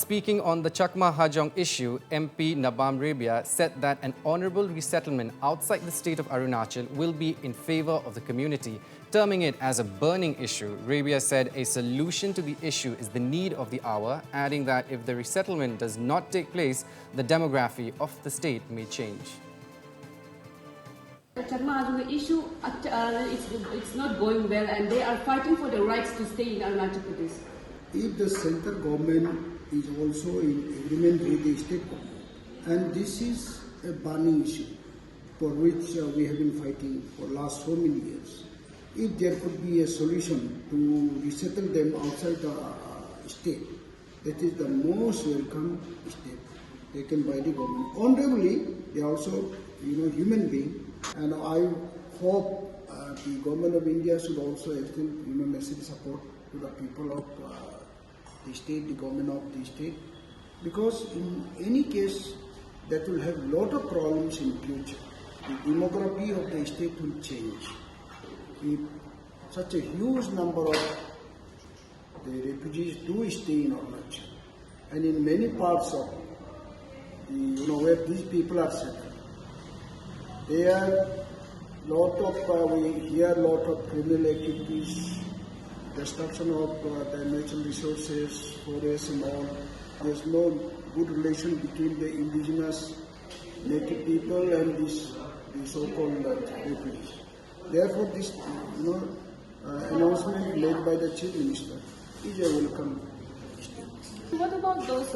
speaking on the Chakma-Hajong issue, MP Nabam Rebia said that an honourable resettlement outside the state of Arunachal will be in favour of the community, terming it as a burning issue. Rebia said a solution to the issue is the need of the hour, adding that if the resettlement does not take place, the demography of the state may change. The Chakma-Hajong issue, it's not going well, and they are fighting for the rights to stay in Arunachal Pradesh. If the central government is also in agreement with the state government, and this is a burning issue for which we have been fighting for last so many years. If there could be a solution to resettle them outside the state, that is the most welcome step taken by the government. Honorably, they are also, human beings, and I hope the government of India should also extend, necessary support to the people of the state, the government of the state, because in any case that will have lot of problems in future. The demography of the state will change. If such a huge number of the refugees do stay in Arunachal, and in many parts of where these people are settled, there are we hear lot of criminal activities, destruction of the natural resources, forests and all. There's no good relation between the indigenous native people and these so-called refugees. Therefore, this announcement made by the Chief Minister is a welcome step. What about those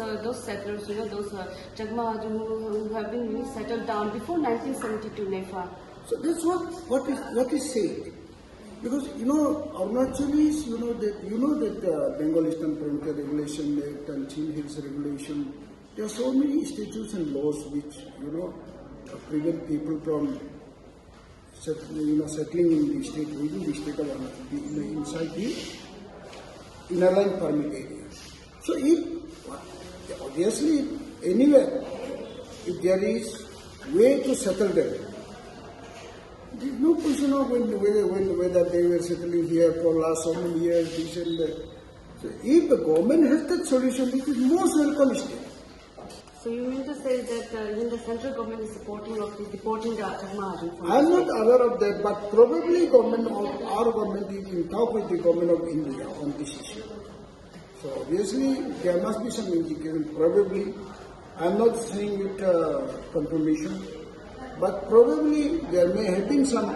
settlers, those Chakma-Hajong who have been settled down before 1972 NEFA? So that's what is said. Because Arunachalis, that Bengal Eastern Frontier Regulation Act and Chin Hills Regulation, there are so many statutes and laws which prevent people from settling in the state within the state of Arunachal, inside the inner line permit area. So obviously anywhere, if there is way to settle them, there is no question of whether they were settling here for last so many years, this and that. So if the government has that solution, it is most welcome step. So you mean to say that even the central government is supporting deporting the Chakma-Hajong? I am not aware of that, but probably our government is in talk with the government of India on this issue. So obviously there must be some indication. Probably, I am not saying with confirmation, but probably there may have been some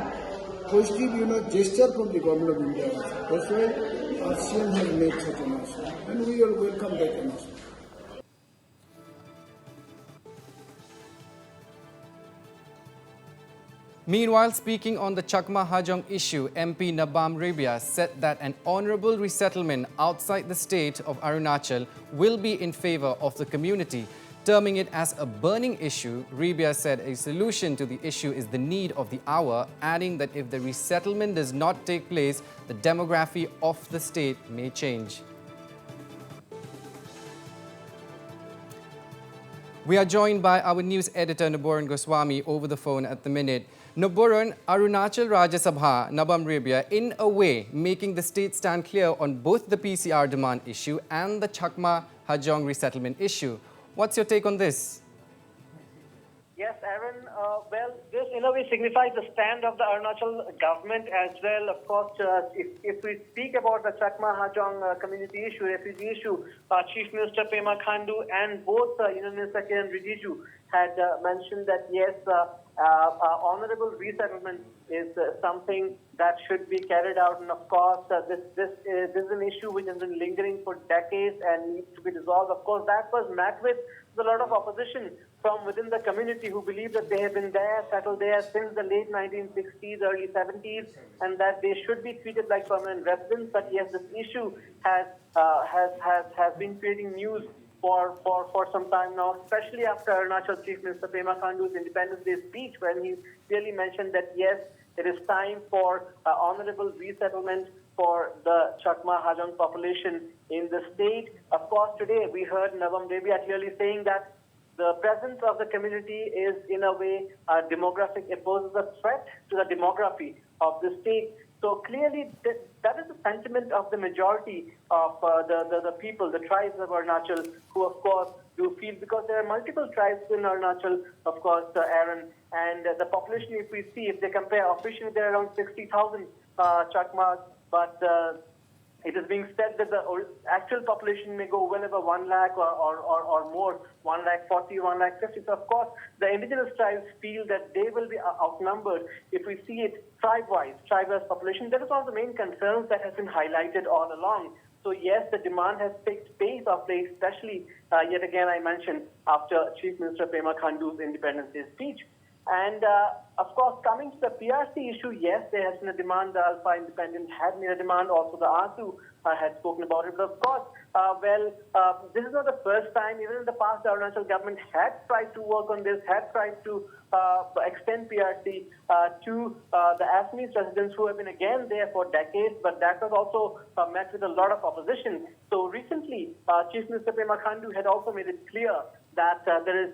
positive, gesture from the government of India. That's why our CM has made such an announcement, and we will welcome that announcement. Meanwhile, speaking on the Chakma-Hajong issue, MP Nabam Rebia said that an honourable resettlement outside the state of Arunachal will be in favour of the community. Terming it as a burning issue, Rebia said a solution to the issue is the need of the hour, adding that if the resettlement does not take place, the demography of the state may change. We are joined by our news editor Nabam Goswami over the phone at the minute. Nabam, Arunachal Rajya Sabha, Nabam Rebia, in a way making the state stand clear on both the PCR demand issue and the Chakma-Hajong resettlement issue. What's your take on this? Yes, Aaron. Well, this in a way signifies the stand of the Arunachal government as well. Of course, if we speak about the Chakma-Hajong community issue, refugee issue, Chief Minister Pema Khandu and both Union Minister Kiran Rijiju had mentioned that yes, honourable resettlement is something that should be carried out, and of course, this is an issue which has been lingering for decades and needs to be resolved. Of course, that was met with a lot of opposition from within the community who believe that they have been there, settled there since the late 1960s, early 70s, and that they should be treated like permanent residents. But yes, this issue has been creating news for some time now, especially after Arunachal Chief Minister Pema Khandu's Independence Day speech, when he clearly mentioned that yes, it is time for honourable resettlement for the Chakma-Hajong population in the state. Of course, today we heard Nabam Rebia clearly saying that the presence of the community is in a way demographic. It poses a threat to the demography of the state. So clearly, that is the sentiment of the majority of the people, the tribes of Arunachal, who of course do feel, because there are multiple tribes in Arunachal, of course, Aaron, and the population, if we see, if they compare, officially there are around 60,000 Chakmas, but it is being said that the actual population may go well over 1 lakh or more, 1 lakh 40, 1 lakh 50. So of course, the indigenous tribes feel that they will be outnumbered if we see it tribe-wise population. That is one of the main concerns that has been highlighted all along. So yes, the demand has picked pace of late, especially yet again I mentioned after Chief Minister Pema Khandu's Independence Day speech. And of course, coming to the PRC issue, yes, there has been a demand. The Alpha Independent had made a demand. Also, the ASU had spoken about it. But of course, this is not the first time. Even in the past, the Arunachal government had tried to work on this, had tried to extend PRC to the Assamese residents who have been again there for decades. But that was also met with a lot of opposition. So recently, Chief Minister Pema Khandu had also made it clear that there is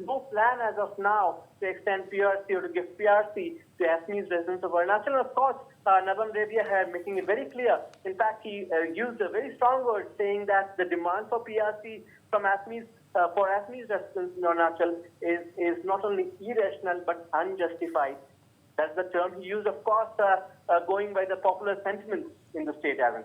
no plan as of now to extend PRC or to give PRC to Assamese residents of Arunachal. And of course, Nabam Rebia had making it very clear. In fact, he used a very strong word saying that the demand for PRC from Assamese for Assamese residents in Arunachal is not only irrational but unjustified. That's the term he used, of course, going by the popular sentiment in the state, Aaron.